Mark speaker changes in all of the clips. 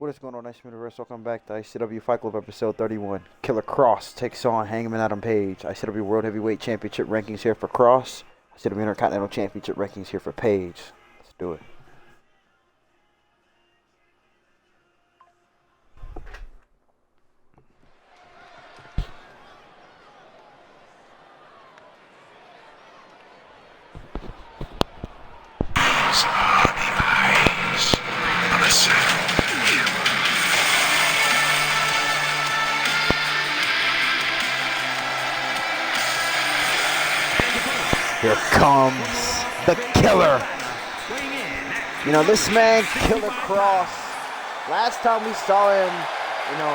Speaker 1: What is going on, nice universe? Welcome back to ICW Fight Club episode 31. Killer Kross takes on Hangman Adam Page. ICW World Heavyweight Championship rankings here for Kross. ICW Intercontinental Championship rankings here for Page. Let's do it. Here comes the killer. You know, this man, Killer Kross, last time we saw him,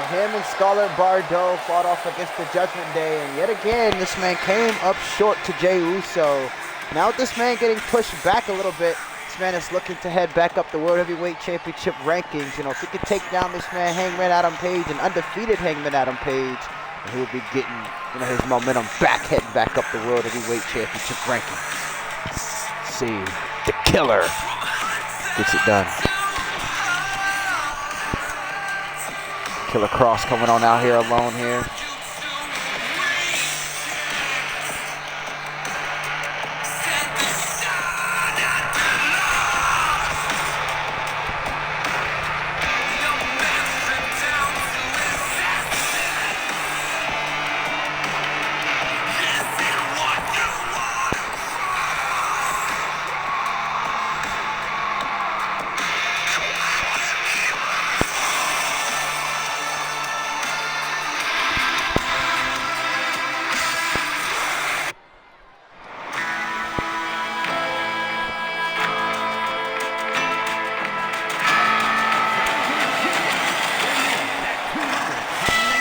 Speaker 1: him and Scarlett Bordeaux fought off against the Judgment Day, and yet again, this man came up short to Jey Uso. Now with this man getting pushed back a little bit, this man is looking to head back up the World Heavyweight Championship rankings. If he could take down this man, Hangman Adam Page, an undefeated Hangman Adam Page, and he'll be getting, his momentum back, heading back up the World Heavyweight Championship rankings. Let's see, the killer gets it done. Killer Kross coming on out here alone here.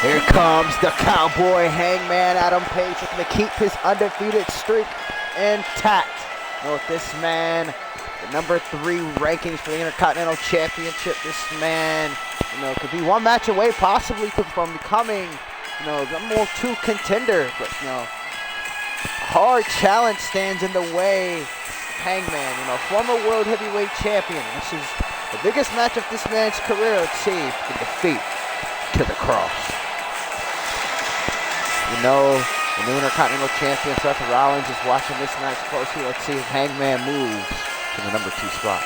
Speaker 1: Here comes the cowboy Hangman Adam Page, looking to keep his undefeated streak intact. With this man, the number 3 rankings for the Intercontinental Championship. This man, could be one match away possibly from becoming, the number 2 contender. But, hard challenge stands in the way. Hangman, former World Heavyweight Champion. This is the biggest match of this man's career. Let's see if he can defeat Killer Kross. The new Intercontinental Champion Seth Rollins is watching this match closely. Let's see if Hangman moves to the number 2 spot.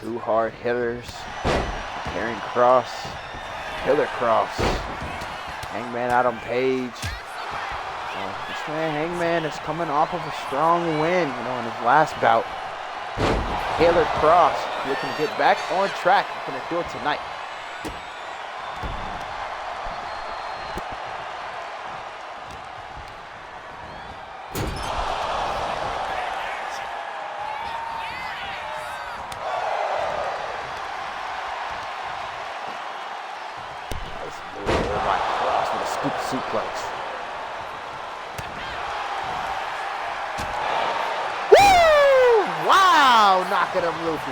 Speaker 1: Two hard hitters. Killer Kross. Hangman Adam Page. This man, Hangman, is coming off of a strong win, in his last bout. Killer Kross looking to get back on track. Going to do it tonight. Nice move by Kross with a scoop suplex. Wow, knocking him loopy.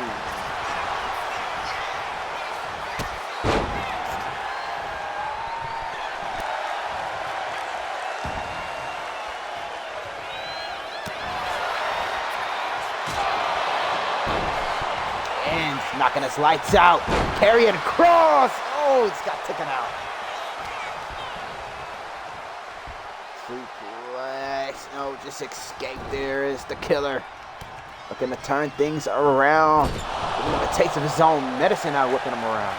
Speaker 1: And knocking his lights out. Carrying Kross. Oh, he's got taken out. Suplex. No, just escape. There is the killer. Looking to turn things around. Giving him a taste of his own medicine out, whipping him around.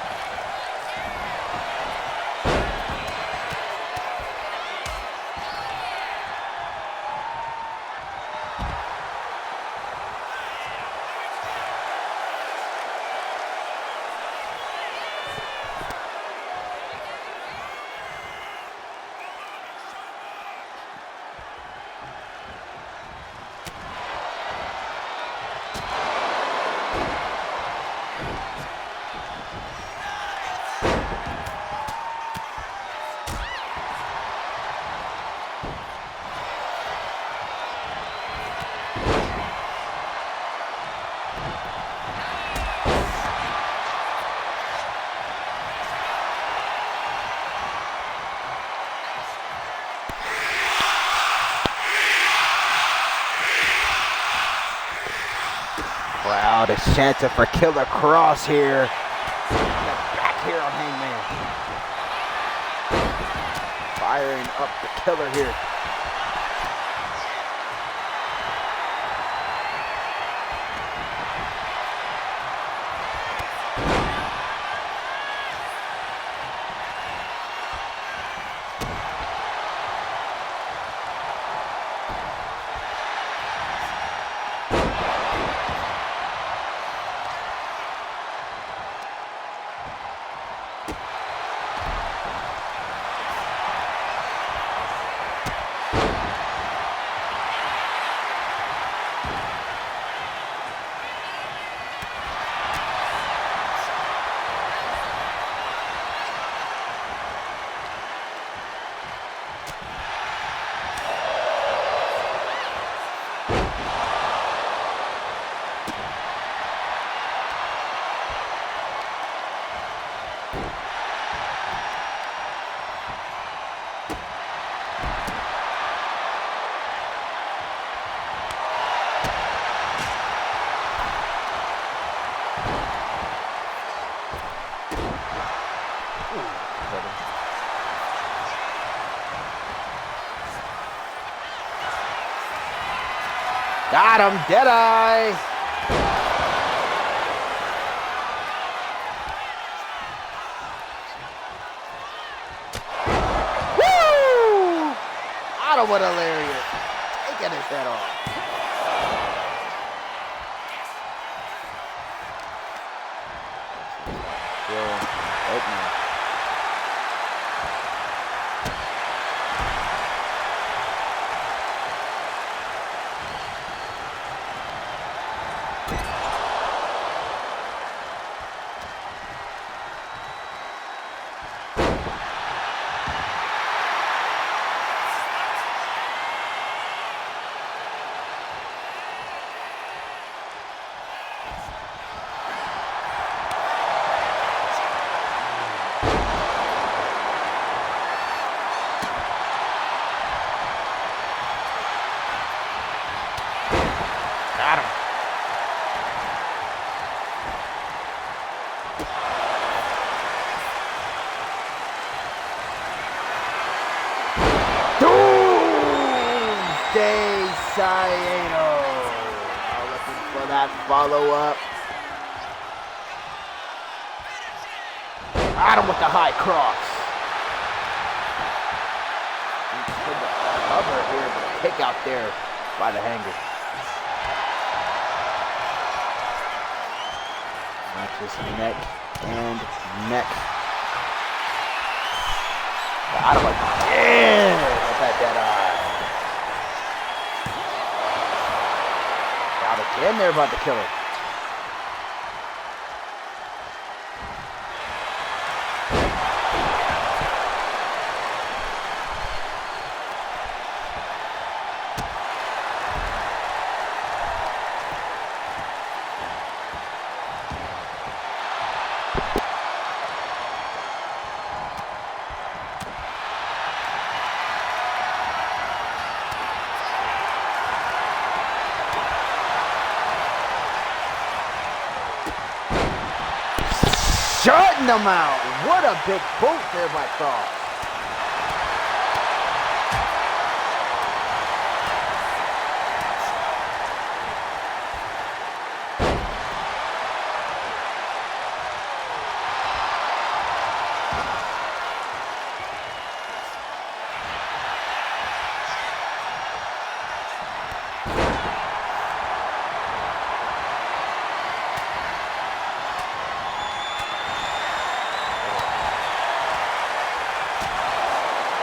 Speaker 1: Crowd is chanting for Killer Kross here. Back here on Hangman. Firing up the Killer here. Got him, Deadeye. Woo! Got him with a lariat. Taking his head off. Still opening. Got him. Doomsday Saito. Now looking for that follow-up. Got him with the high cross. Put the cover here, but a kick out there by the hanger. Matches neck and neck. Got him again with that dead eye. Got again there about the Killer. Shutting them out. What a big boot there by Kross.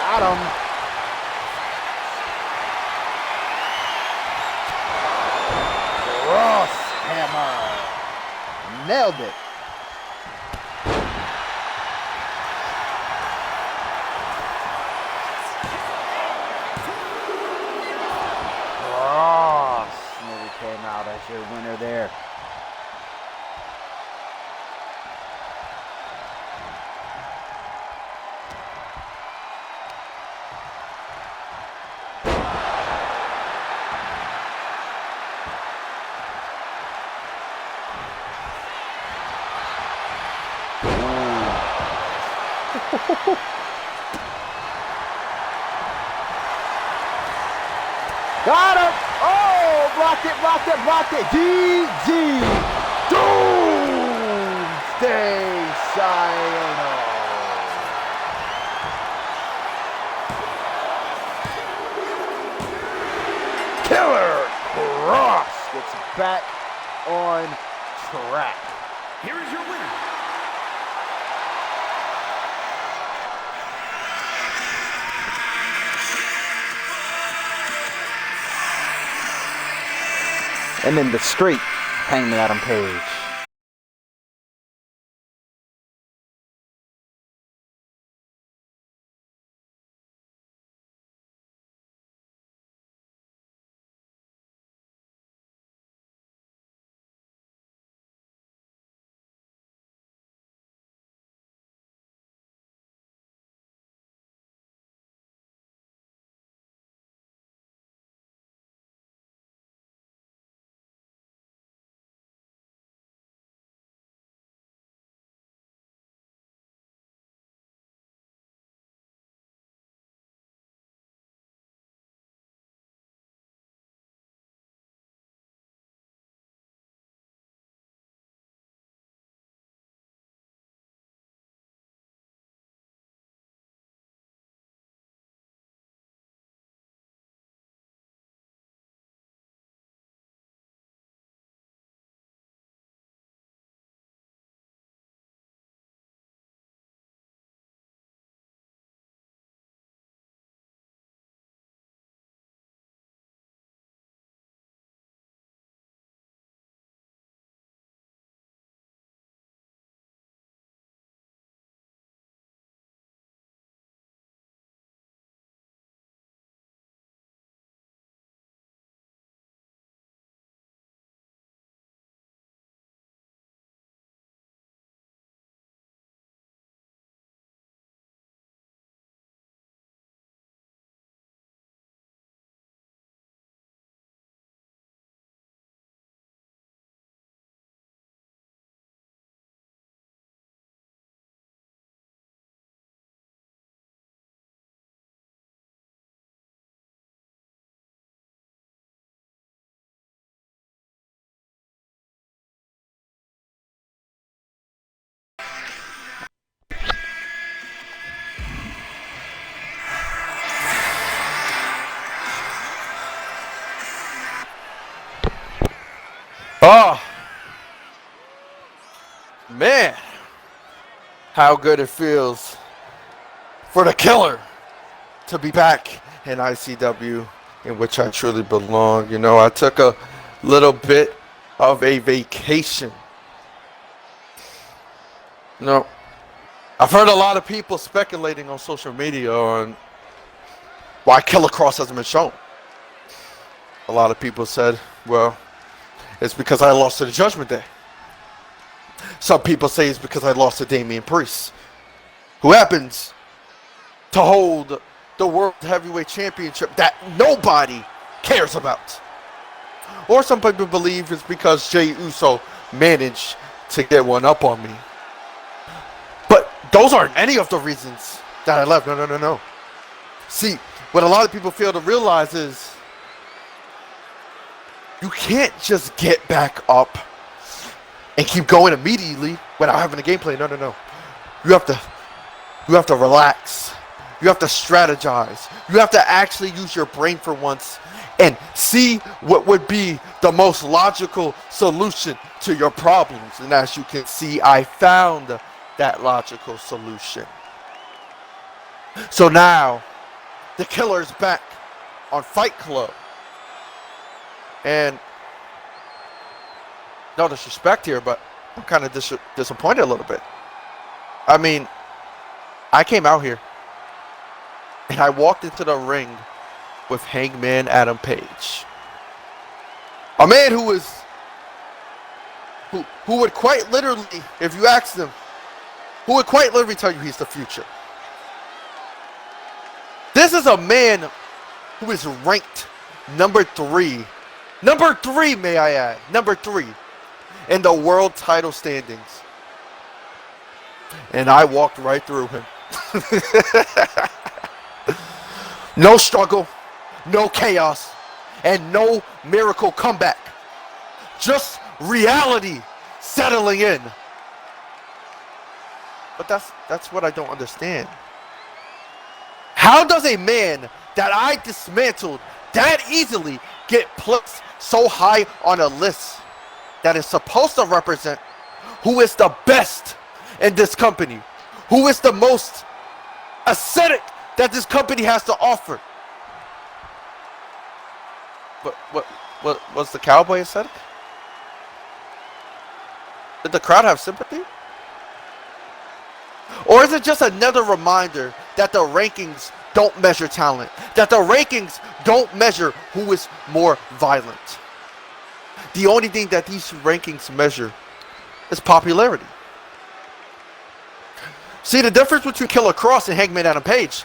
Speaker 1: Got him. Kross hammer. Nailed it. Kross nearly came out as your winner there. Got him. Oh, blocked it, blocked it, blocked it. GG. Doomsday Sayonara. Killer Kross gets back on track.
Speaker 2: Here is your winner.
Speaker 1: And then the straight Hangman Adam Page.
Speaker 3: Oh, man, how good it feels for the killer to be back in ICW, in which I truly belong. You know, I took a little bit of a vacation. You know, I've heard a lot of people speculating on social media on why Killer Kross hasn't been shown. A lot of people said, well, it's because I lost to the Judgment Day. Some people say it's because I lost to Damian Priest, who happens to hold the World Heavyweight Championship that nobody cares about. Or some people believe it's because Jey Uso managed to get one up on me. But those aren't any of the reasons that I left. No. See, what a lot of people fail to realize is you can't just get back up and keep going immediately without having a game plan. No. You have to relax. You have to strategize. You have to actually use your brain for once and see what would be the most logical solution to your problems. And as you can see, I found that logical solution. So now, the killer's back on Fight Club. And no disrespect here, but I'm kind of disappointed a little bit. I mean, I came out here and I walked into the ring with Hangman Adam Page, a man who would quite literally, if you asked him, who would quite literally tell you he's the future. This is a man who is ranked number 3. Number 3, may I add. Number 3 in the world title standings. And I walked right through him. No struggle, no chaos. and no miracle comeback. Just reality settling in. But that's what I don't understand. How does a man that I dismantled that easily get placed so high on a list that is supposed to represent who is the best in this company, who is the most aesthetic that this company has to offer? But what was the cowboy aesthetic? Did the crowd have sympathy? Or is it just another reminder that the rankings don't measure talent, that the rankings don't measure who is more violent? The only thing that these rankings measure is popularity. See, the difference between Killer Kross and Hangman Adam Page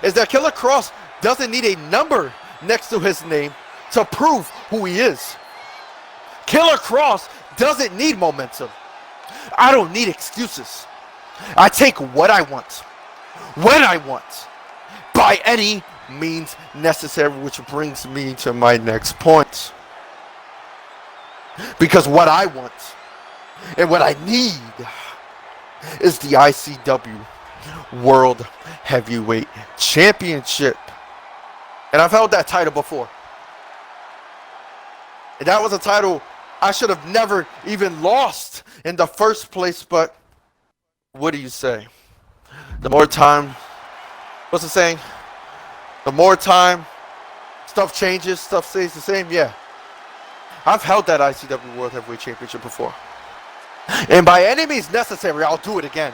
Speaker 3: is that Killer Kross doesn't need a number next to his name to prove who he is. Killer Kross doesn't need momentum. I don't need excuses. I take what I want, when I want, by any means necessary, which brings me to my next point. Because what I want and what I need is the ICW World Heavyweight Championship. And I've held that title before. And that was a title I should have never even lost in the first place, but what do you say? The more time, what's the saying? The more time, stuff changes, stuff stays the same. Yeah. I've held that ICW World Heavyweight Championship before. And by any means necessary, I'll do it again.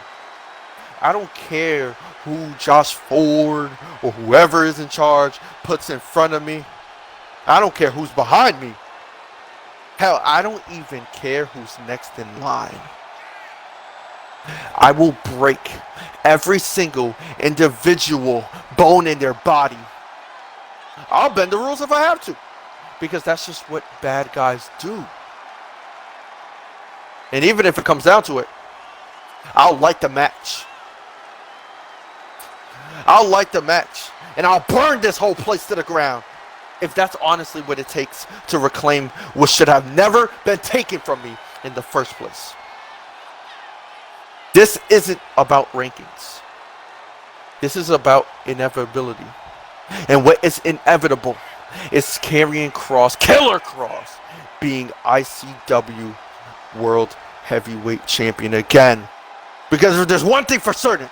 Speaker 3: I don't care who Josh Ford or whoever is in charge puts in front of me. I don't care who's behind me. Hell, I don't even care who's next in line. I will break every single individual bone in their body. I'll bend the rules if I have to, because that's just what bad guys do. And even if it comes down to it, I'll light the match. I'll light the match, and I'll burn this whole place to the ground, if that's honestly what it takes to reclaim what should have never been taken from me in the first place. This isn't about rankings. This is about inevitability. And what is inevitable is Killer Kross, being ICW World Heavyweight Champion again. Because if there's one thing for certain,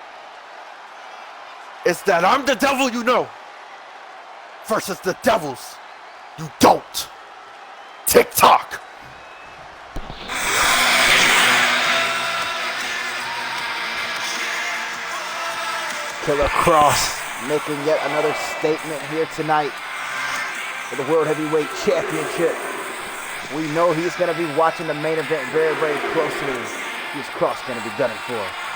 Speaker 3: it's that I'm the devil you know versus the devils you don't. TikTok.
Speaker 1: Killer Kross making yet another statement here tonight for the World Heavyweight Championship. We know he's going to be watching the main event very, very closely. Who's Kross going to be gunning for?